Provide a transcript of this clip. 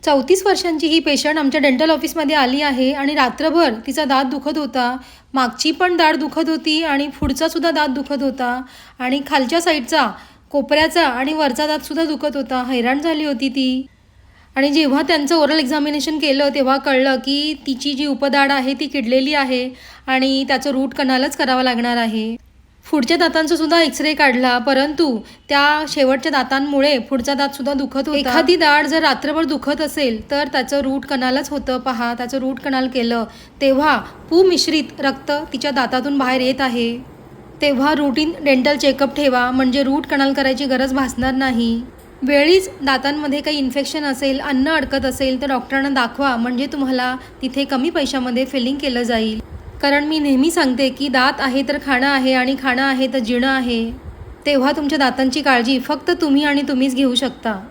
34 वर्षांची ही पेशंट आमच्या डेंटल ऑफिसमध्ये आली आहे आणि रात्रभर तिचा दात दुखत होता. मागची पण दाढ दुखत होती आणि पुढचासुद्धा दात दुखत होता आणि खालच्या साईडचा, कोपऱ्याचा आणि वरचा दातसुद्धा दुखत होता. हैराण झाली होती ती. आणि जेव्हा त्यांचं ओरल एक्झामिनेशन केलं तेव्हा कळलं की तिची जी उपदाढ आहे ती किडलेली आहे आणि त्याचं रूट कनालच करावं लागणार आहे. पुढच्या दातांचा सुद्धा एक्सरे काढला, परंतु त्या शेवटच्या दातांमुळे पुढचा दातसुद्धा दुखत होता. एखादी दाढ जर रात्रभर दुखत असेल तर त्याचं रूट कनालच होतं. पहा, त्याचं रूट कनाल केलं तेव्हा पू मिश्रित रक्त तिच्या दातातून बाहेर येत आहे. तेव्हा रुटीन डेंटल चेकअप ठेवा, म्हणजे रूट कनाल करायची गरज भासणार नाही. वेळीच दातांमध्ये काही इन्फेक्शन असेल, अन्न अडकत असेल तर डॉक्टरांना दाखवा, म्हणजे तुम्हाला तिथे कमी पैशामध्ये फिलिंग केलं जाईल. कारण मी नेहमी सांगते की दात आहे तर खाणं आहे आणि खाणं आहे तर जिणं आहे. तेव्हा तुमच्या दातांची काळजी फक्त तुम्ही आणि तुम्हीच घेऊ शकता.